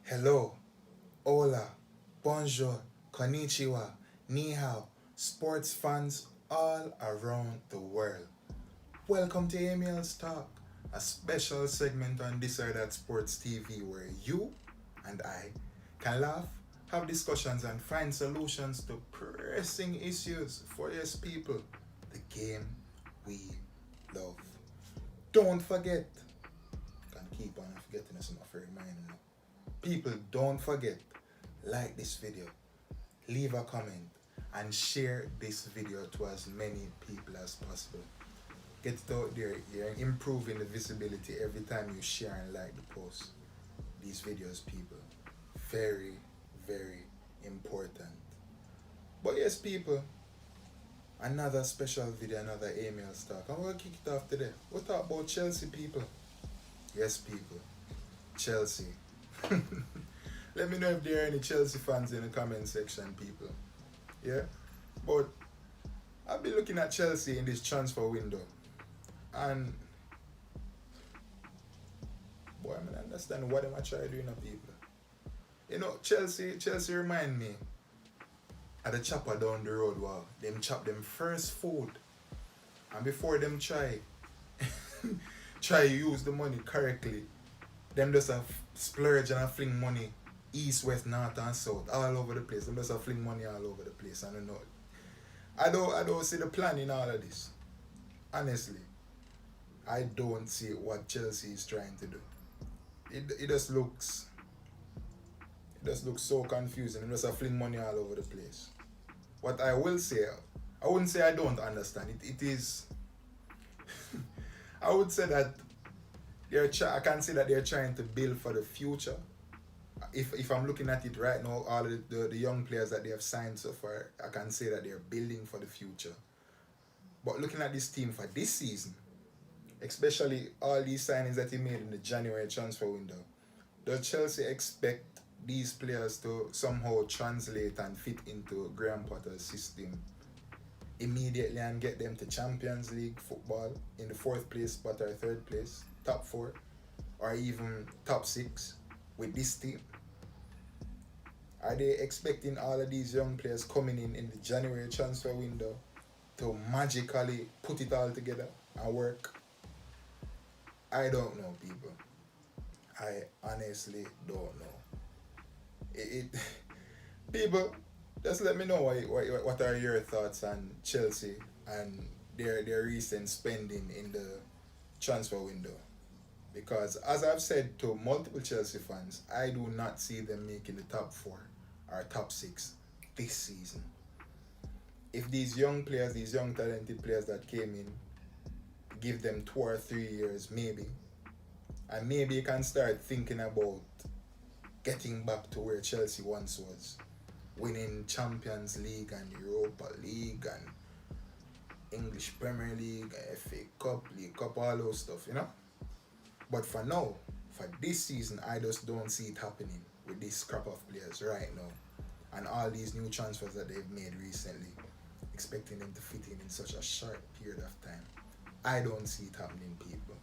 Hello, hola, bonjour, konnichiwa, ni hao, sports fans all around the world. Welcome to Amiels Talk, a special segment on This or That Sports TV where you and I can laugh, have discussions, and find solutions to pressing issues for yes people, the game we love. Don't forget, can keep on forgetting us, my reminder now. People, don't forget, like this video, leave a comment, and share this video to as many people as possible. Get it out there. You're improving the visibility every time you share and like the post. These videos, people, very, very important. But yes, people, another special video, another email talk. I'm gonna kick it off today. We'll talk about Chealsea, people. Yes, people, Chealsea. Let me know if there are any Chealsea fans in the comment section, people. Yeah? But I've been looking at Chealsea in this transfer window. And boy, I mean, understand what am I trying to do, people. You know, Chelsea remind me of the Choppa down the road. Wow, them chop them first food, and before them try try use the money correctly, them just a splurge and a fling money east, west, north, and south all over the place. Them just a fling money all over the place. I don't know. I don't see the plan in all of this. Honestly, I don't see what Chelsea is trying to do. It just looks so confusing. It just a fling money all over the place. What I will say, I wouldn't say I don't understand. It is. I would say that I can say that they're trying to build for the future. If I'm looking at it right now, all the young players that they have signed so far, I can say that they're building for the future. But looking at this team for this season, especially all these signings that he made in the January transfer window, does Chelsea expect these players to somehow translate and fit into Graham Potter's system immediately and get them to Champions League football in the 4th place spot or 3rd place, top 4, or even top 6 with this team? Are they expecting all of these young players coming in the January transfer window to magically put it all together and work? I don't know, people. I honestly don't know. It people, just let me know what are your thoughts on Chelsea and their recent spending in the transfer window. Because as I've said to multiple Chelsea fans, I do not see them making the top 4 or top 6 this season. If these young players, these young talented players that came in, give them 2 or 3 years maybe, and maybe you can start thinking about getting back to where Chelsea once was, winning Champions League and Europa League and English Premier League, FA Cup, League Cup, all those stuff, you know? But for now, for this season, I just don't see it happening with this crop of players right now. And all these new transfers that they've made recently, expecting them to fit in such a short period of time. I don't see it happening, people.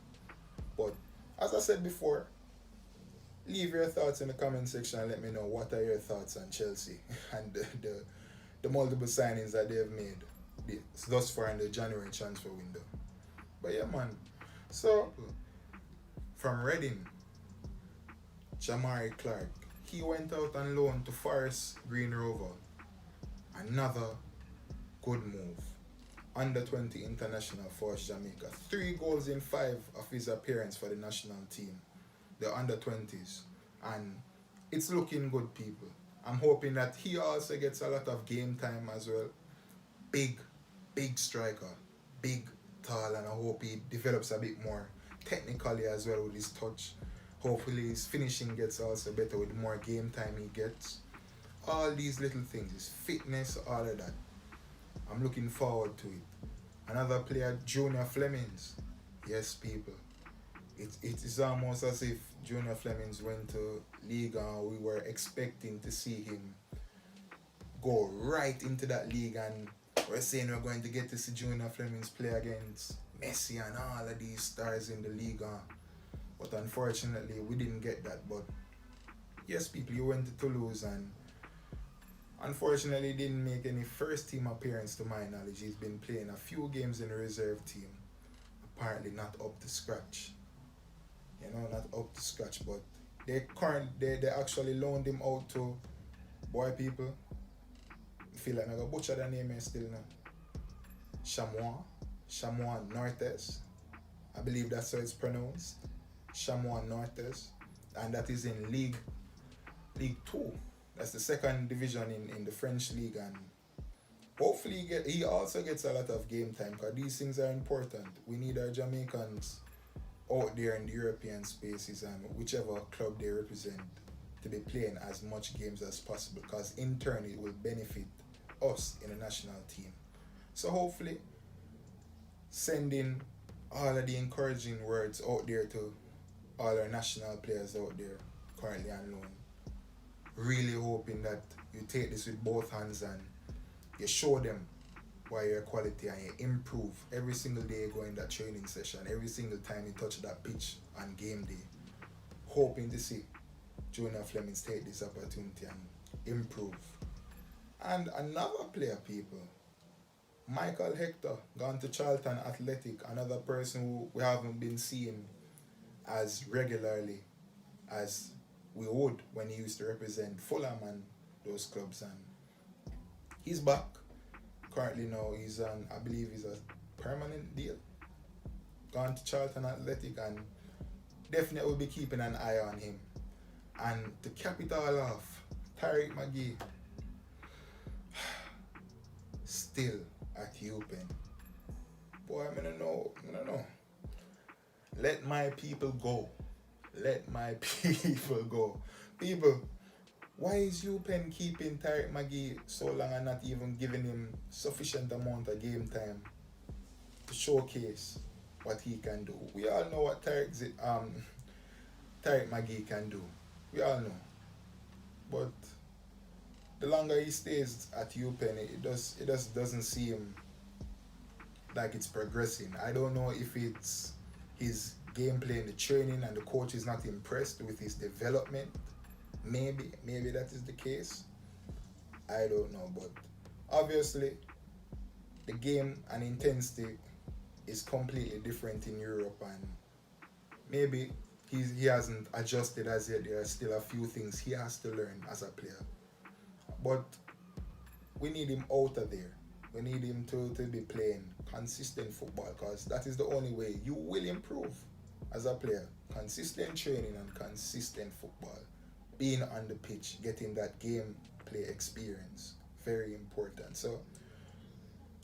But as I said before, leave your thoughts in the comment section and let me know what are your thoughts on Chelsea and the multiple signings that they've made thus far in the January transfer window. But yeah, man. So, from Reading, Jamari Clark, he went out on loan to Forest Green Rover. Another good move. Under 20 international for Jamaica. 3 goals in 5 of his appearance for the national team, the under 20s. And it's looking good, people. I'm hoping that he also gets a lot of game time as well. Big striker. Big, tall, and I hope he develops a bit more technically as well with his touch. Hopefully his finishing gets also better with the more game time he gets. All these little things, his fitness, all of that. I'm looking forward to it. Another player, Junior Flemings. Yes, people. It is almost as if Junior Flemings went to Liga and we were expecting to see him go right into that league, and we're saying we're going to get to see Junior Flemings play against Messi and all of these stars in the Liga. But unfortunately, we didn't get that. But Yes, people, you went to Toulouse and unfortunately didn't make any first team appearance to my knowledge. He's been playing a few games in the reserve team. Apparently not up to scratch. Not up to scratch, but they actually loaned him out to boy people. I feel like I'm gonna butcher the name here still now. Chamois Nortes. I believe that's how it's pronounced. Chamois Nortes. And that is in League 2. That's the second division in the French league, and hopefully he also gets a lot of game time because these things are important. We need our Jamaicans out there in the European spaces and whichever club they represent to be playing as much games as possible because in turn it will benefit us in the national team. So hopefully sending all of the encouraging words out there to all our national players out there currently on loan. Really hoping that you take this with both hands and you show them why you're quality and you improve every single day you go in that training session, every single time you touch that pitch on game day. Hoping to see Junior Flemings take this opportunity and improve. And another player, people, Michael Hector, gone to Charlton Athletic, another person who we haven't been seeing as regularly as we would when he used to represent Fulham and those clubs, and he's back. Currently now he's on, I believe he's a permanent deal. Gone to Charlton Athletic and definitely will be keeping an eye on him. And to cap it all off, Tariq McGee still at UPenn. Boy, I don't know. Let my people go. Let my people go. People, why is UPenn keeping Tariq McGee so long and not even giving him sufficient amount of game time to showcase what he can do? We all know what Tariq McGee can do. We all know. But the longer he stays at UPenn, it just doesn't seem like it's progressing. I don't know if it's his gameplay in the training and the coach is not impressed with his development. Maybe that is the case. I don't know, but obviously the game and intensity is completely different in Europe, and maybe he hasn't adjusted as yet. There are still a few things he has to learn as a player, but we need him out of there. We need him to be playing consistent football because that is the only way you will improve as a player. Consistent training and consistent football. Being on the pitch, getting that game play experience. Very important. So,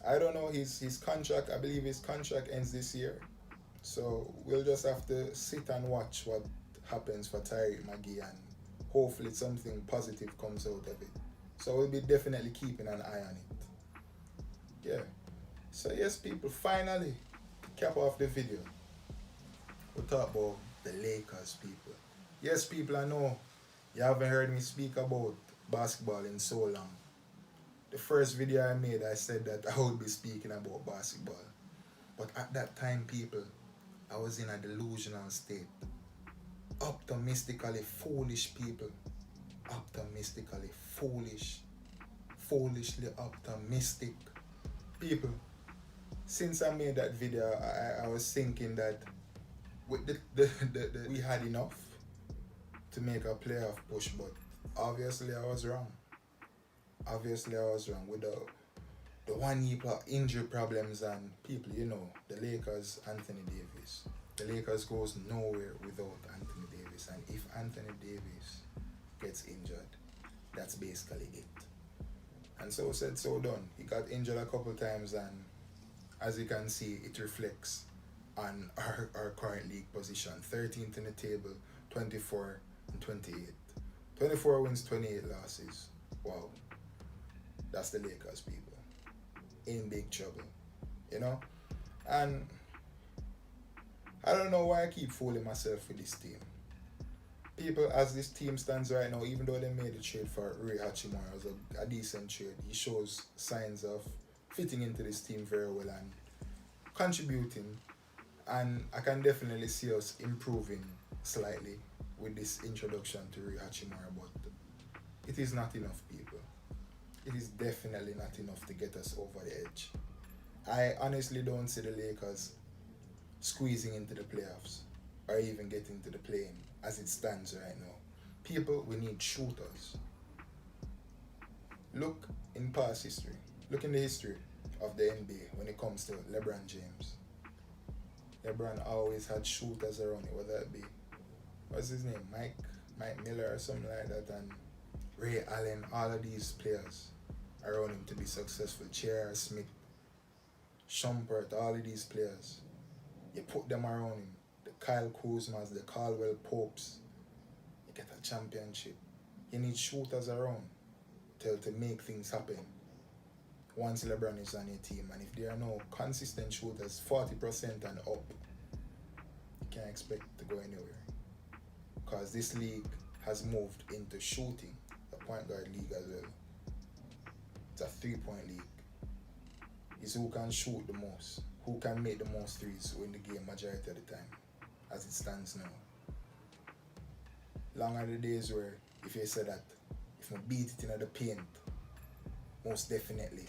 I don't know his contract. I believe his contract ends this year. So, we'll just have to sit and watch what happens for Tariq McGee and hopefully something positive comes out of it. So, we'll be definitely keeping an eye on it. Yeah. So yes, people, finally, to cap off the video, we'll talk about the Lakers, people. Yes, people, I know you haven't heard me speak about basketball in so long. The first video I made, I said that I would be speaking about basketball. But at that time, people, I was in a delusional state. Optimistically foolish, people. Optimistically foolish. Foolishly optimistic. People, since I made that video, I was thinking that with we had enough to make a playoff push, but obviously I was wrong. With the 1 year injury problems and people, the Lakers, Anthony Davis. The Lakers goes nowhere without Anthony Davis, and if Anthony Davis gets injured, that's basically it. And so said, so done. He got injured a couple times, and as you can see, it reflects on our current league position. 13th in the table, 24 and 28. 24 wins, 28 losses. Wow. That's the Lakers, people. In big trouble. And I don't know why I keep fooling myself with this team. People, as this team stands right now, even though they made a trade for Rui Hachimura, it was a decent trade. He shows signs of fitting into this team very well and contributing. And I can definitely see us improving slightly with this introduction to Rui Hachimura, but it is not enough, people. It is definitely not enough to get us over the edge. I honestly don't see the Lakers squeezing into the playoffs or even getting to the play-in as it stands right now. People, we need shooters. Look in past history. Look in the history of the NBA when it comes to LeBron James. LeBron always had shooters around it, whether it be, what's his name, Mike Miller or something like that, and Ray Allen, all of these players around him to be successful. J.R. Smith, Shumpert, all of these players. You put them around him. The Kyle Kuzmas, the Caldwell Popes. You get a championship. You need shooters around to make things happen. Once LeBron is on your team, and if there are no consistent shooters, 40% and up, you can't expect to go anywhere. Because this league has moved into shooting, a point guard league as well. It's a 3-point league. It's who can shoot the most, who can make the most threes win the game majority of the time, as it stands now. Long are the days where if you say that, if we beat it in the paint, most definitely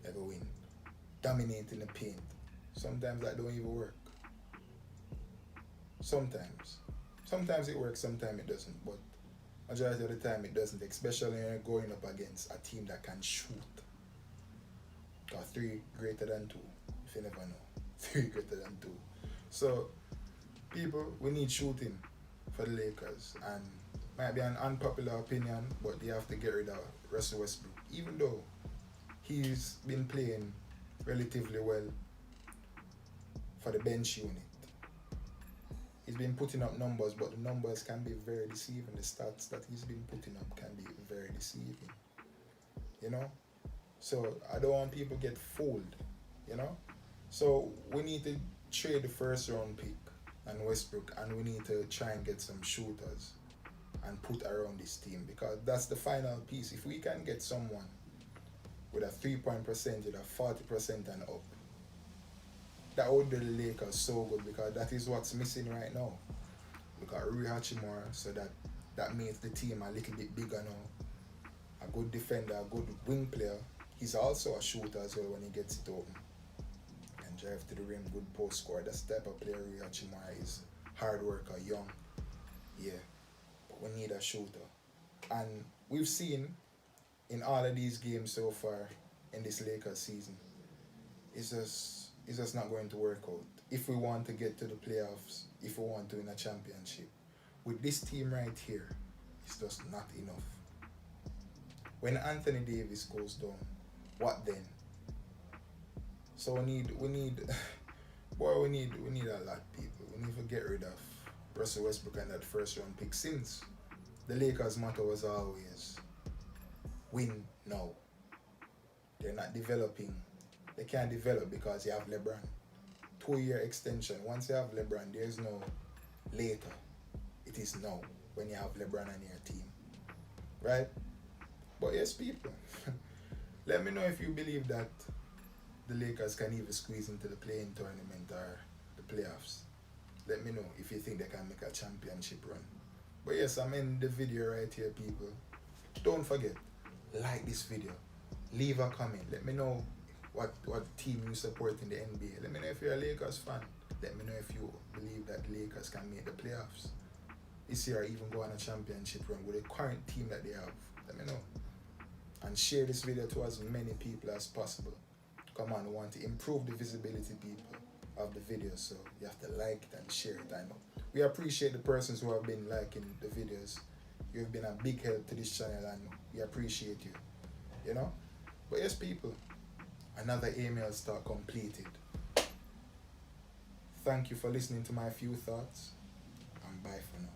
they go win. Dominate in the paint. Sometimes that don't even work. Sometimes. Sometimes it works, sometimes it doesn't, but majority of the time it doesn't, especially when you're going up against a team that can shoot. Got 3 greater than 2, if you never know. 3 greater than 2. So, people, we need shooting for the Lakers, and might be an unpopular opinion, but they have to get rid of Russell Westbrook, even though he's been playing relatively well for the bench unit. He's been putting up numbers, but the numbers can be very deceiving. The stats that he's been putting up can be very deceiving, you know? So I don't want people to get fooled, you know? So we need to trade the first round pick and Westbrook, and we need to try and get some shooters and put around this team, because that's the final piece. If we can get someone with a 3-point percentage of 40% and up, that would do the Lakers so good, because that is what's missing right now. We got Rui Hachimura, so that makes the team a little bit bigger now. A good defender, a good wing player. He's also a shooter as well when he gets it open. Can drive to the rim, good post scorer. That's the type of player Rui Hachimura is. Hard worker, young. Yeah. But we need a shooter. And we've seen in all of these games so far in this Lakers season, it's just not going to work out. If we want to get to the playoffs, if we want to win a championship, with this team right here, it's just not enough. When Anthony Davis goes down, what then? So we need we need a lot, people. We need to get rid of Russell Westbrook and that first round pick, since the Lakers' motto was always win now. They're not developing. They can't develop because you have LeBron. 2-year extension. Once you have LeBron, there's no later. It is now when you have LeBron on your team. Right? But yes, people, let me know if you believe that the Lakers can even squeeze into the play-in tournament or the playoffs. Let me know if you think they can make a championship run. But yes, I'm ending the video right here, people. Don't forget, like this video. Leave a comment. Let me know what team you support in the NBA. Let me know if you're a Lakers fan. Let me know if you believe that Lakers can make the playoffs this year, or even go on a championship run with the current team that they have. Let me know. And share this video to as many people as possible. Come on, we want to improve the visibility, people, of the video, so you have to like it and share it. I know we appreciate the persons who have been liking the videos. You've been a big help to this channel, and we appreciate you, you know. But yes, people, another Amiels talk completed. Thank you for listening to my few thoughts, and bye for now.